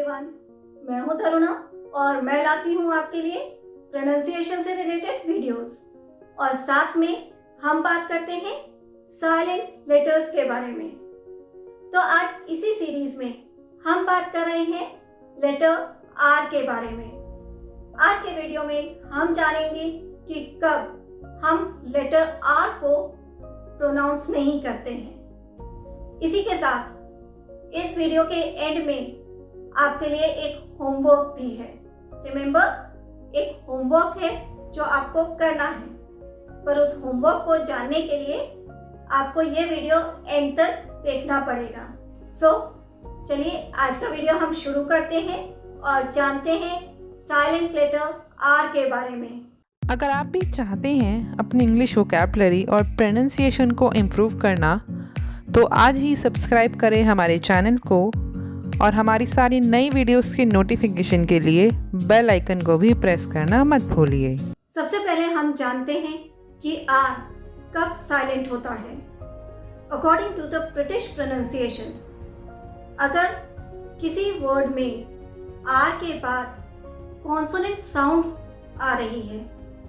Everyone, मैं हूं तरुणा और मैं लाती हूं आपके लिए प्रोनाउंसिएशन से रिलेटेड वीडियोस और साथ में हम बात करते हैं साइलेंट लेटर्स के बारे में। तो आज इसी सीरीज में हम बात कर रहे हैं लेटर आर के बारे में। आज के वीडियो में हम जानेंगे कि कब हम लेटर आर को प्रोनाउंस नहीं करते हैं। इसी के साथ इस वीडियो के एंड में आपके लिए एक होमवर्क भी है। रिमेंबर, एक होमवर्क है जो आपको करना है, पर उस होमवर्क को जानने के लिए आपको ये वीडियो एंड तक देखना पड़ेगा। चलिए आज का वीडियो हम शुरू करते हैं और जानते हैं साइलेंट लेटर आर के बारे में। अगर आप भी चाहते हैं अपनी इंग्लिश वोकैबुलरी और प्रोनाउंसिएशन को इम्प्रूव करना, तो आज ही सब्सक्राइब करें हमारे चैनल को और हमारी सारी नई वीडियोस के नोटिफिकेशन के लिए बेल आइकन को भी प्रेस करना मत भूलिए। सबसे पहले हम जानते हैं कि आर कब साइलेंट होता है। According to the British pronunciation, अगर किसी वर्ड में आर के बाद कॉन्सोनेंट साउंड आ रही है,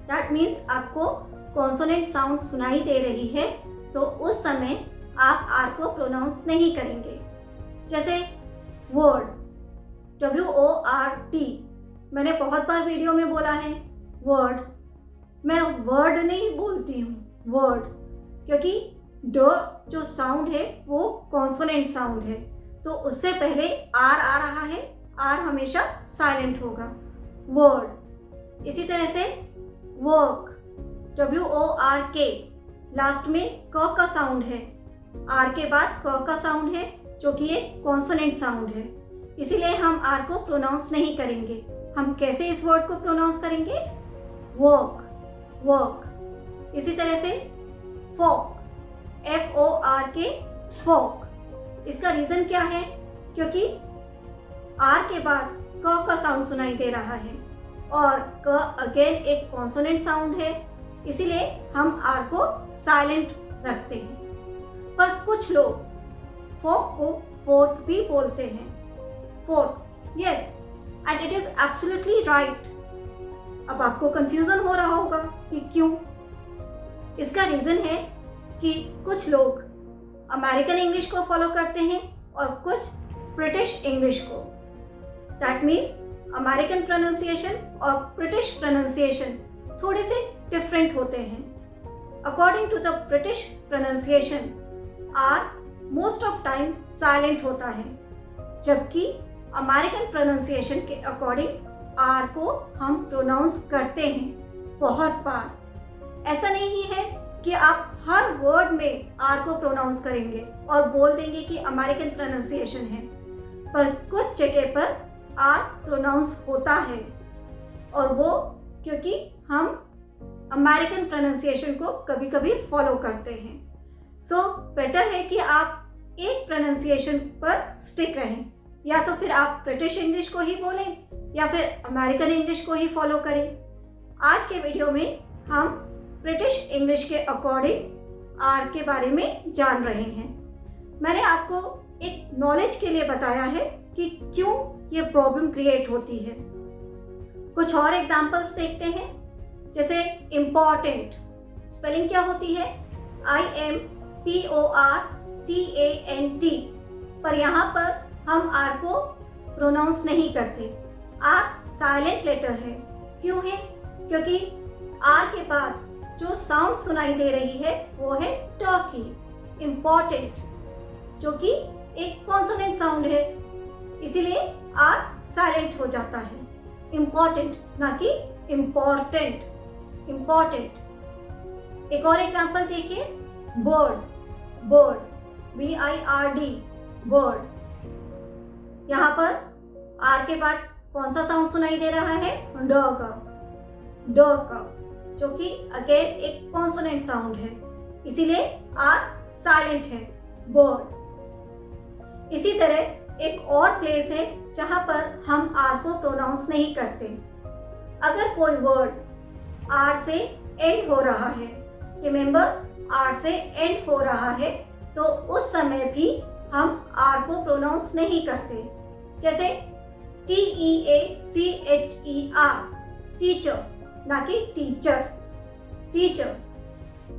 दैट मीन्स आपको कॉन्सोनेंट साउंड सुनाई दे रही है, तो उस समय आप आर को प्रोनाउंस नहीं करेंगे। जैसे वर्ड, WORD, मैंने बहुत बार वीडियो में बोला है वर्ड, मैं वर्ड नहीं बोलती हूँ, वर्ड, क्योंकि ड जो साउंड है वो कॉन्सोनेंट साउंड है, तो उससे पहले आर आ रहा है, आर हमेशा साइलेंट होगा। वर्ड। इसी तरह से वर्क, WORK, लास्ट में क का साउंड है, आर के बाद क का साउंड है जो कि एक कॉन्सोनेंट साउंड है, इसीलिए हम आर को प्रोनाउंस नहीं करेंगे। हम कैसे इस वर्ड को प्रोनाउंस करेंगे? Work, work. इसी तरह से फोक, FORK, फोक। इसका रीजन क्या है? क्योंकि आर के बाद क का साउंड सुनाई दे रहा है और क अगेन एक कॉन्सोनेंट साउंड है, इसीलिए हम आर को साइलेंट रखते हैं। पर कुछ लोग फोक को फोर्क भी बोलते हैं। Fork, yes, and it is absolutely right. अब आपको कंफ्यूजन हो रहा होगा कि क्यों। इसका रीजन है कि कुछ लोग अमेरिकन इंग्लिश को फॉलो करते हैं और कुछ ब्रिटिश इंग्लिश को। दैट मीन्स अमेरिकन प्रोनाउंसिएशन और ब्रिटिश प्रोनाउंसिएशन थोड़े से डिफरेंट होते हैं। According to the British pronunciation, R most of time silent होता है, जबकि अमेरिकन प्रोनाउंसिएशन के अकॉर्डिंग आर को हम प्रोनाउंस करते हैं बहुत बार। ऐसा नहीं है कि आप हर वर्ड में आर को प्रोनाउंस करेंगे और बोल देंगे कि अमेरिकन प्रोनाउंसिएशन है, पर कुछ जगह पर आर प्रोनाउंस होता है, और वो क्योंकि हम अमेरिकन प्रोनाउंसिएशन को कभी कभी फॉलो करते हैं। सो बेटर है कि आप एक प्रोनाउंसिएशन पर स्टिक रहें, या तो फिर आप ब्रिटिश इंग्लिश को ही बोलें या फिर अमेरिकन इंग्लिश को ही फॉलो करें। आज के वीडियो में हम ब्रिटिश इंग्लिश के अकॉर्डिंग आर के बारे में जान रहे हैं। मैंने आपको एक नॉलेज के लिए बताया है कि क्यों ये प्रॉब्लम क्रिएट होती है। कुछ और एग्जांपल्स देखते हैं। जैसे इम्पॉर्टेंट, स्पेलिंग क्या होती है? IMPORTANT, पर यहाँ पर हम आर को प्रोनाउंस नहीं करते। आर साइलेंट लेटर है। क्यों है? क्योंकि आर के बाद जो साउंड सुनाई दे रही है वो है टर्की, इम्पॉर्टेंट, जो कि एक कॉन्सोनेंट साउंड है, इसीलिए आर साइलेंट हो जाता है। इम्पॉर्टेंट ना कि इम्पॉर्टेंट, इम्पॉर्टेंट। एक और एग्जांपल देखिए, बर्ड, बर्ड, BIRD, बर्ड। यहाँ पर आर के बाद कौन सा साउंड सुनाई दे रहा है? ड का, ड का, जो कि अगेन एक कॉन्सोनेंट साउंड है, इसीलिए आर साइलेंट है, बर्ड। इसी तरह एक और प्लेस है जहाँ पर हम आर को प्रोनाउंस नहीं करते। अगर कोई वर्ड आर से एंड हो रहा है, रिमेंबर आर से एंड हो रहा है, तो उस समय भी हम आर को प्रोनाउंस नहीं करते। जैसे TEACHER, टीचर, ना कि टीचर, टीचर।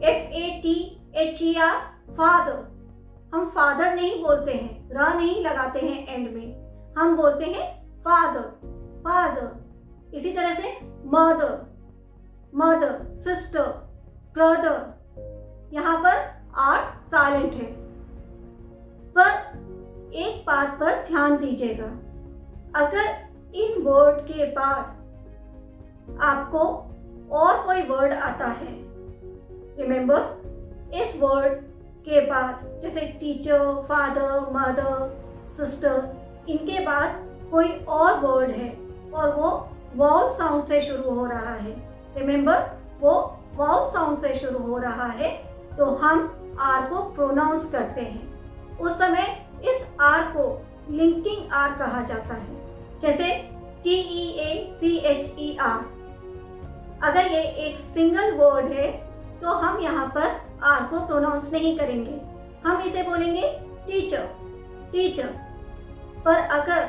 FATHER, father. हम फादर नहीं बोलते हैं, र नहीं लगाते हैं एंड में, हम बोलते हैं फादर, फादर। इसी तरह से मदर, मदर, सिस्टर, ब्रदर। यहाँ पर आर साइलेंट है। पर एक बात पर ध्यान दीजिएगा, अगर इन वर्ड के बाद आपको और कोई वर्ड आता है, रिमेंबर इस वर्ड के बाद जैसे टीचर, फादर, मदर, सिस्टर, इनके बाद कोई और वर्ड है और वो वाउल साउंड से शुरू हो रहा है, रिमेंबर वो वाउल साउंड से शुरू हो रहा है, तो हम आर को प्रोनाउंस करते हैं। उस समय इस आर को लिंकिंग आर कहा जाता है, जैसे TEACHER। अगर ये एक सिंगल वर्ड है तो हम यहाँ पर आर को प्रोनाउंस नहीं करेंगे, हम इसे बोलेंगे टीचर, टीचर। पर अगर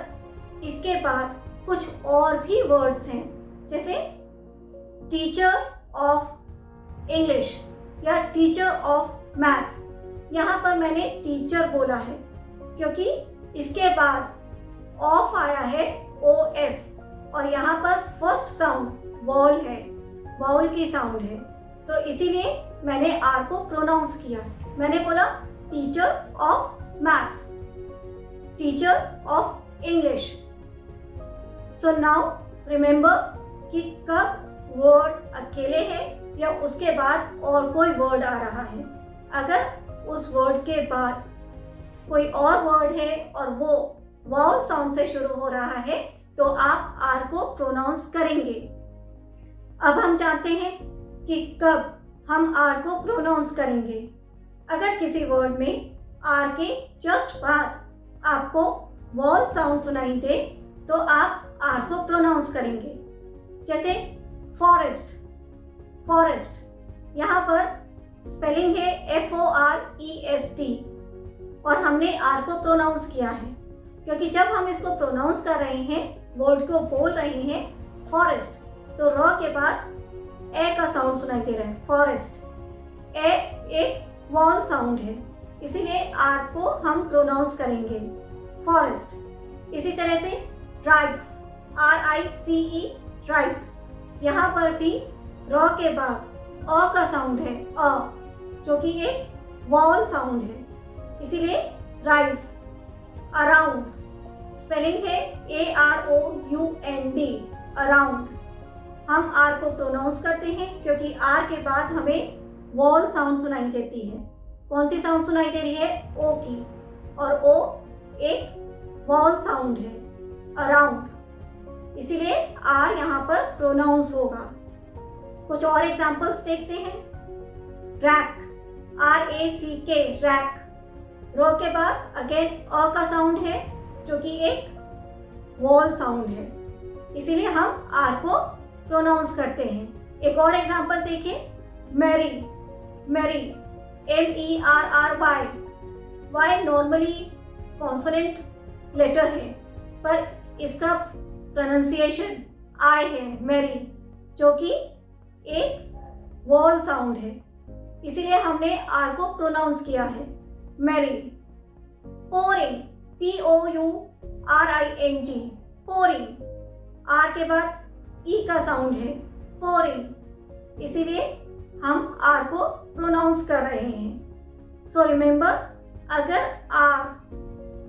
इसके बाद कुछ और भी वर्ड्स हैं, जैसे टीचर ऑफ इंग्लिश या टीचर ऑफ मैथ्स, यहाँ पर मैंने टीचर बोला है क्योंकि इसके बाद ऑफ आया है OF और यहाँ पर फर्स्ट साउंड वॉल है, वाउल की साउंड है, तो इसीलिए मैंने आर को प्रोनाउंस किया। मैंने बोला teacher of maths, teacher of English. So now remember कि कब वर्ड अकेले है या उसके बाद और कोई वर्ड आ रहा है। अगर उस वर्ड के बाद कोई और वर्ड है और वो वाउल साउंड से शुरू हो रहा है तो आप आर को प्रोनाउंस करेंगे। अब हम जानते हैं कि कब हम आर को प्रोनाउंस करेंगे। अगर किसी वर्ड में आर के जस्ट बाद आपको वाउल साउंड सुनाई दे तो आप आर को प्रोनाउंस करेंगे, जैसे फॉरेस्ट, फॉरेस्ट। यहाँ पर स्पेलिंग है FOREST और हमने आर को प्रोनाउंस किया है क्योंकि जब हम इसको प्रोनाउंस कर रहे हैं, वर्ड को बोल रहे हैं फॉरेस्ट, तो र के बाद ए का साउंड सुनाई दे रहा है, फॉरेस्ट। ए एक वॉल साउंड है, इसीलिए आर को हम प्रोनाउंस करेंगे फॉरेस्ट। इसी तरह से राइस, RICE, राइस। यहाँ पर भी र के बाद अ का साउंड है, अ, जो कि एक वॉल साउंड है, इसीलिए राइस। अराउंड, स्पेलिंग है AROUND, अराउंड। हम आर को प्रोनाउंस करते हैं क्योंकि आर के बाद हमें वॉल साउंड सुनाई देती है। कौन सी साउंड सुनाई दे रही है? ओ की, और ओ एक वॉल साउंड है, अराउंड, इसीलिए आर यहाँ पर प्रोनाउंस होगा। कुछ और एग्जांपल्स देखते हैं। Rack, RACK, rack. रो के बाद अगेन अ का साउंड है जो कि एक वॉल साउंड है, इसीलिए हम आर को प्रोनाउंस करते हैं। एक और एग्जांपल देखिए, merry, merry, MERRY। Y normally consonant letter है पर इसका प्रोनाउंसिएशन आई है, मैरी, जो कि एक वॉल साउंड है, इसीलिए हमने आर को प्रोनाउंस किया है, merry. Pouring, POURING, pouring. R के बाद ई का साउंड है, पोरिंग, इसीलिए हम आर को प्रोनाउंस कर रहे हैं। सो रिमेंबर, अगर आर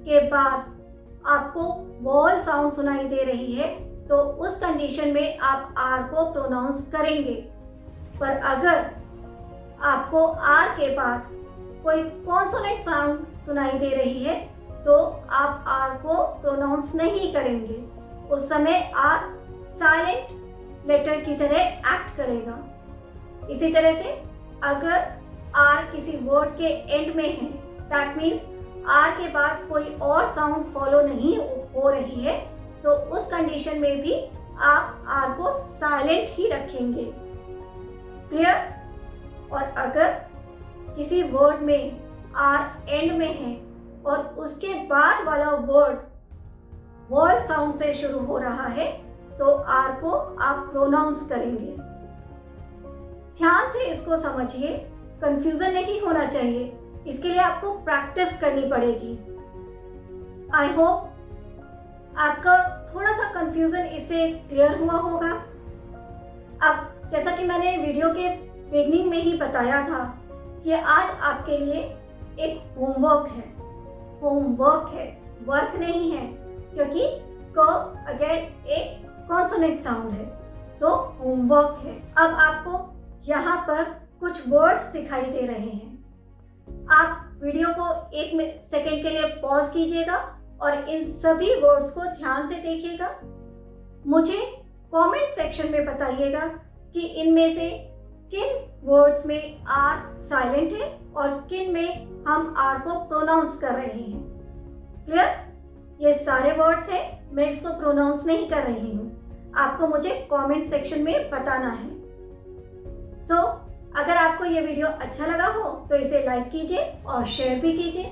के बाद आपको वॉल साउंड सुनाई दे रही है तो उस कंडीशन में आप आर को प्रोनाउंस करेंगे। पर अगर आपको आर के बाद कोई कॉन्सोनेंट साउंड सुनाई दे रही है तो आप आर को प्रोनाउंस नहीं करेंगे। उस समय आर साइलेंट लेटर की तरह एक्ट करेगा। इसी तरह से अगर आर किसी वर्ड के एंड में है, दैट मीन्स आर के बाद कोई और साउंड फॉलो नहीं हो रही है, तो उस कंडीशन में भी आप आर को साइलेंट ही रखेंगे। क्लियर? और अगर किसी वर्ड में आर एंड में है और उसके बाद वाला वर्ड वॉल साउंड से शुरू हो रहा है तो आर को आप प्रोनाउंस करेंगे। ध्यान से इसको समझिए, कंफ्यूजन नहीं होना चाहिए, इसके लिए आपको प्रैक्टिस करनी पड़ेगी। आई होप आपका थोड़ा सा कंफ्यूजन इससे क्लियर हुआ होगा। अब जैसा कि मैंने वीडियो के बिगनिंग में ही बताया था कि आज आपके लिए एक होमवर्क है, वर्क नहीं है, क्योंकि क अगेन एक कॉन्सोनेंट साउंड है, सो होमवर्क है। अब आपको यहाँ पर कुछ वर्ड्स दिखाई दे रहे हैं। आप वीडियो को 1 सेकेंड के लिए पॉज कीजिएगा और इन सभी वर्ड्स को ध्यान से देखिएगा। मुझे कमेंट सेक्शन में बताइएगा कि इनमें से किन वर्ड्स में आर साइलेंट है और किन में हम आर को प्रोनाउंस कर रहे हैं। क्लियर? ये सारे वर्ड्स हैं, मैं इसको प्रोनाउंस नहीं कर रही हूँ, आपको मुझे कमेंट सेक्शन में बताना है। सो अगर आपको ये वीडियो अच्छा लगा हो तो इसे लाइक कीजिए और शेयर भी कीजिए।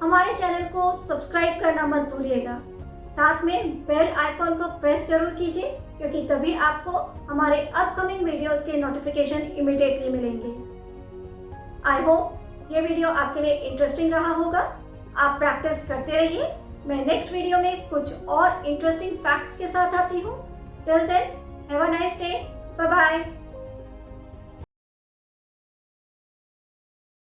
हमारे चैनल को सब्सक्राइब करना मत भूलिएगा। साथ में बेल आइकॉन को प्रेस जरूर कीजिए, क्योंकि तभी आपको हमारे अपकमिंग वीडियोस के नोटिफिकेशन इमीडिएटली मिलेंगे। आई होप ये वीडियो आपके लिए इंटरेस्टिंग रहा होगा। आप प्रैक्टिस करते रहिए। मैं नेक्स्ट वीडियो में कुछ और इंटरेस्टिंग फैक्ट्स के साथ आती हूँ। Till then, have a nice day. Bye bye.